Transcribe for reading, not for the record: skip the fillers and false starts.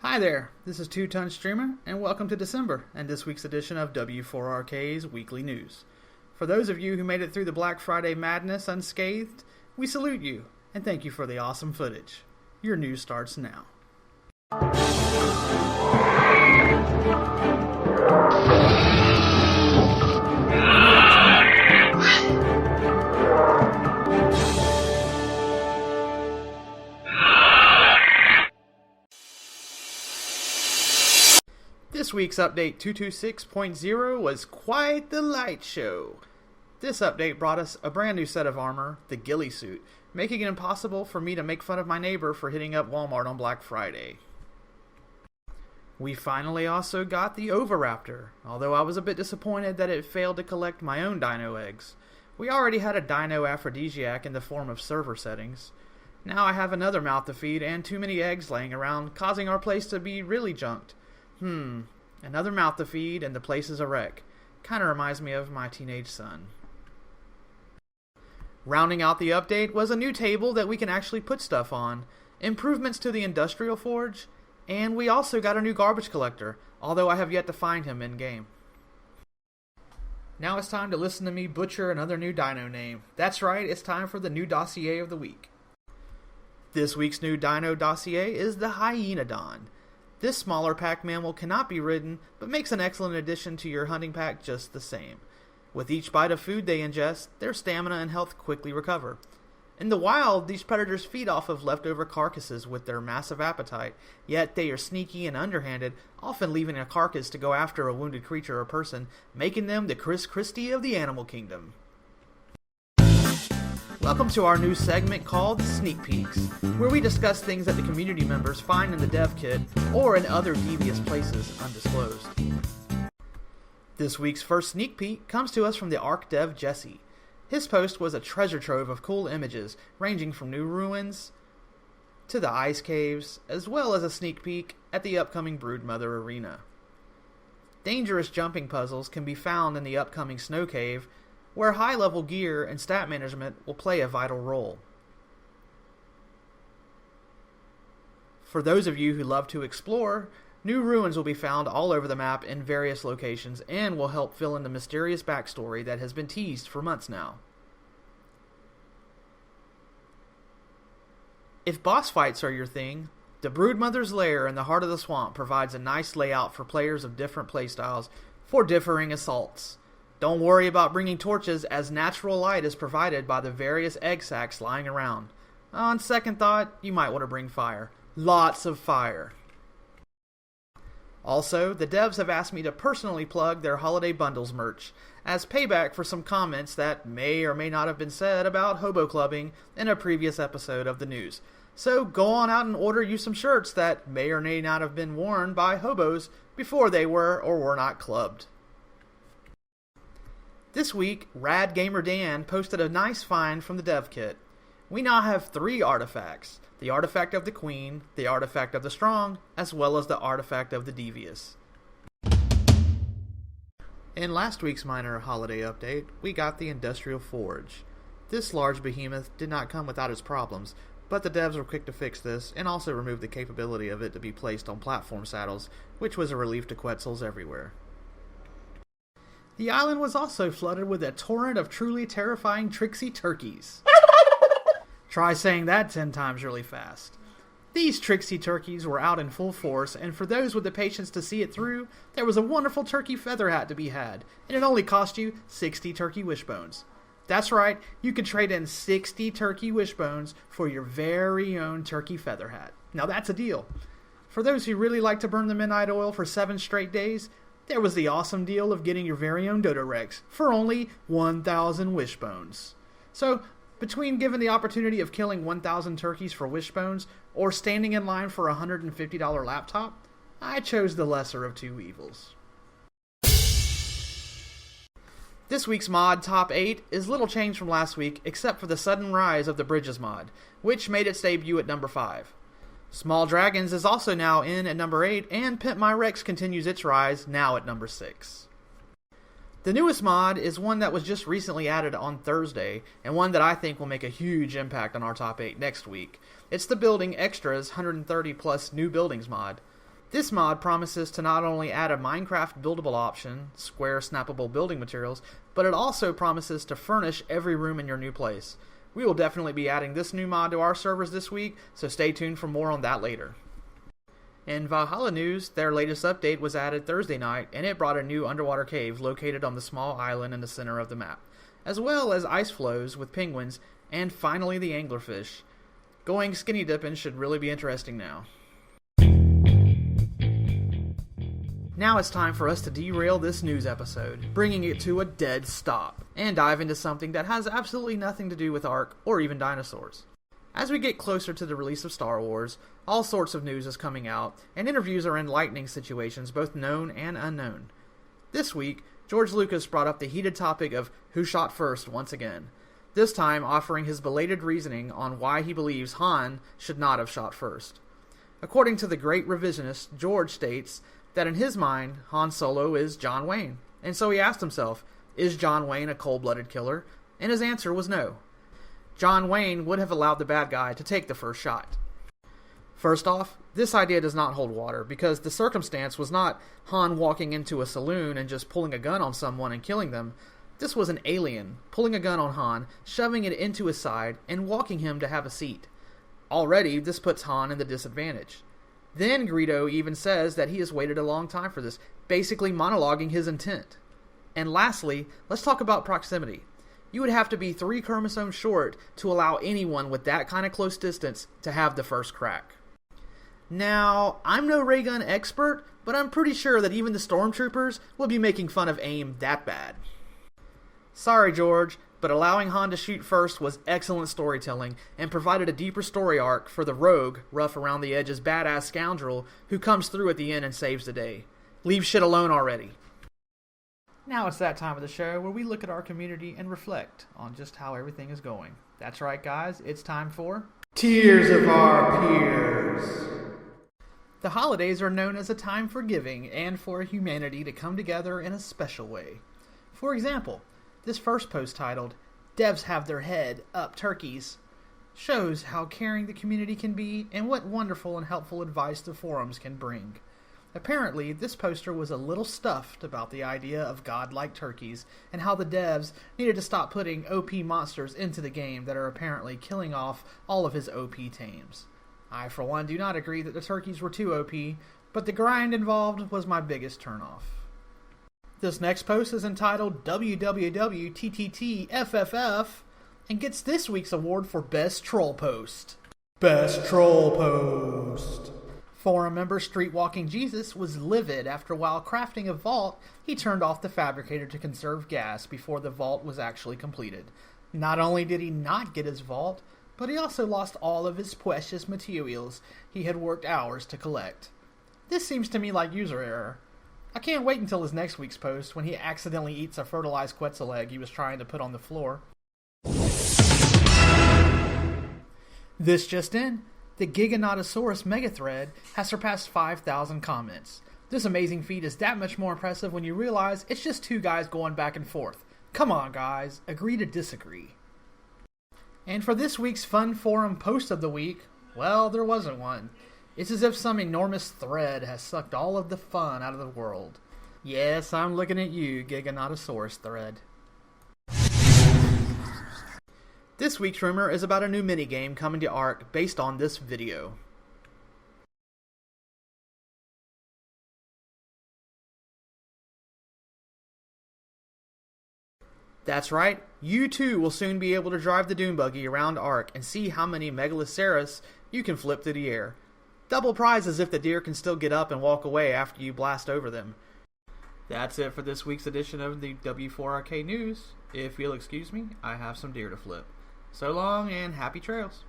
Hi there, this is 2 Ton Streamer, and welcome to December and this week's edition of W4RK's Weekly News. For those of you who made it through the Black Friday madness unscathed, we salute you and thank you for the awesome footage. Your news starts now. This week's update 226.0 was quite the light show. This update brought us a brand new set of armor, the ghillie suit, making it impossible for me to make fun of my neighbor for hitting up Walmart on Black Friday. We finally also got the Oviraptor, although I was a bit disappointed that it failed to collect my own dino eggs. We already had a dino aphrodisiac in the form of server settings. Now I have another mouth to feed and too many eggs laying around, causing our place to be really junked. Another mouth to feed and the place is a wreck. Kinda reminds me of my teenage son. Rounding out the update was a new table that we can actually put stuff on, improvements to the industrial forge, and we also got a new garbage collector, although I have yet to find him in-game. Now it's time to listen to me butcher another new dino name. That's right, it's time for the new Dossier of the week. This week's new dino dossier is the Hyenodon. This smaller pack mammal cannot be ridden, but makes an excellent addition to your hunting pack just the same. With each bite of food they ingest, their stamina and health quickly recover. In the wild, these predators feed off of leftover carcasses with their massive appetite, yet they are sneaky and underhanded, often leaving a carcass to go after a wounded creature or person, making them the Chris Christie of the animal kingdom. Welcome to our new segment called Sneak Peeks, where we discuss things that the community members find in the dev kit or in other devious places undisclosed. This week's first sneak peek comes to us from the ARC dev Jesse. His post was a treasure trove of cool images, ranging from new ruins to the ice caves, as well as a sneak peek at the upcoming Broodmother Arena. Dangerous jumping puzzles can be found in the upcoming Snow Cave, where high-level gear and stat management will play a vital role. For those of you who love to explore, new ruins will be found all over the map in various locations and will help fill in the mysterious backstory that has been teased for months now. If boss fights are your thing, the Broodmother's Lair in the heart of the swamp provides a nice layout for players of different playstyles for differing assaults. Don't worry about bringing torches, as natural light is provided by the various egg sacs lying around. On second thought, you might want to bring fire. Lots of fire. Also, the devs have asked me to personally plug their holiday bundles merch, as payback for some comments that may or may not have been said about hobo clubbing in a previous episode of the news. So go on out and order you some shirts that may or may not have been worn by hobos before they were or were not clubbed. This week, Rad Gamer Dan posted a nice find from the dev kit. We now have 3 artifacts: the artifact of the Queen, the artifact of the Strong, as well as the artifact of the Devious. In last week's minor holiday update, we got the Industrial Forge. This large behemoth did not come without its problems, but the devs were quick to fix this and also removed the capability of it to be placed on platform saddles, which was a relief to Quetzals everywhere. The island was also flooded with a torrent of truly terrifying tricksy turkeys. Try saying that 10 times really fast. These tricksy turkeys were out in full force, and for those with the patience to see it through, there was a wonderful turkey feather hat to be had, and it only cost you 60 turkey wishbones. That's right, you could trade in 60 turkey wishbones for your very own turkey feather hat. Now that's a deal. For those who really like to burn the midnight oil for 7 straight days, there was the awesome deal of getting your very own Dodo Rex for only 1,000 wishbones. So, between given the opportunity of killing 1,000 turkeys for wishbones or standing in line for a $150 laptop, I chose the lesser of two evils. This week's mod top 8 is little change from last week except for the sudden rise of the Bridges mod, which made its debut at number 5. Small Dragons is also now in at number 8, and Pimp My Rex continues its rise, now at number 6. The newest mod is one that was just recently added on Thursday, and one that I think will make a huge impact on our top 8 next week. It's the Building Extras 130 plus new buildings mod. This mod promises to not only add a Minecraft buildable option, square snappable building materials, but it also promises to furnish every room in your new place. We will definitely be adding this new mod to our servers this week, so stay tuned for more on that later. In Valhalla news, their latest update was added Thursday night, and it brought a new underwater cave located on the small island in the center of the map, as well as ice flows with penguins, and finally the anglerfish. Going skinny dipping should really be interesting now. Now it's time for us to derail this news episode, bringing it to a dead stop, and dive into something that has absolutely nothing to do with Ark or even dinosaurs. As we get closer to the release of Star Wars, all sorts of news is coming out, and interviews are enlightening situations, both known and unknown. This week, George Lucas brought up the heated topic of who shot first once again, this time offering his belated reasoning on why he believes Han should not have shot first. According to the great revisionist, George states that in his mind, Han Solo is John Wayne, and so he asked himself, is John Wayne a cold-blooded killer? And his answer was no. John Wayne would have allowed the bad guy to take the first shot. First off, this idea does not hold water, because the circumstance was not Han walking into a saloon and just pulling a gun on someone and killing them. This was an alien pulling a gun on Han, shoving it into his side, and walking him to have a seat. Already, this puts Han in the disadvantage. Then Greedo even says that he has waited a long time for this, basically monologuing his intent. And lastly, let's talk about proximity. You would have to be 3 chromosomes short to allow anyone with that kind of close distance to have the first crack. Now, I'm no ray gun expert, but I'm pretty sure that even the stormtroopers would be making fun of aim that bad. Sorry, George, but allowing Han to shoot first was excellent storytelling and provided a deeper story arc for the rogue, rough around the edges badass scoundrel who comes through at the end and saves the day. Leave shit alone already. Now it's that time of the show where we look at our community and reflect on just how everything is going. That's right, guys, it's time for Tears of Our Peers. The holidays are known as a time for giving and for humanity to come together in a special way. For example, this first post titled, Devs Have Their Head Up Turkeys, shows how caring the community can be and what wonderful and helpful advice the forums can bring. Apparently, this poster was a little stuffed about the idea of godlike turkeys and how the devs needed to stop putting OP monsters into the game that are apparently killing off all of his OP tames. I, for one, do not agree that the turkeys were too OP, but the grind involved was my biggest turnoff. This next post is entitled WWWTTTFFF and gets this week's award for Best Troll Post. Best Troll Post. Forum member Streetwalking Jesus was livid after while crafting a vault, he turned off the fabricator to conserve gas before the vault was actually completed. Not only did he not get his vault, but he also lost all of his precious materials he had worked hours to collect. This seems to me like user error. I can't wait until his next week's post when he accidentally eats a fertilized Quetzal egg he was trying to put on the floor. This just in, the Giganotosaurus megathread has surpassed 5,000 comments. This amazing feat is that much more impressive when you realize it's just 2 guys going back and forth. Come on guys, agree to disagree. And for this week's fun forum post of the week, well, there wasn't one. It's as if some enormous thread has sucked all of the fun out of the world. Yes, I'm looking at you, Giganotosaurus thread. This week's rumor is about a new minigame coming to Ark based on this video. That's right, you too will soon be able to drive the Doom Buggy around Ark and see how many Megaloceros you can flip through the air. Double prizes if the deer can still get up and walk away after you blast over them. That's it for this week's edition of the W4RK News. If you'll excuse me, I have some deer to flip. So long and happy trails.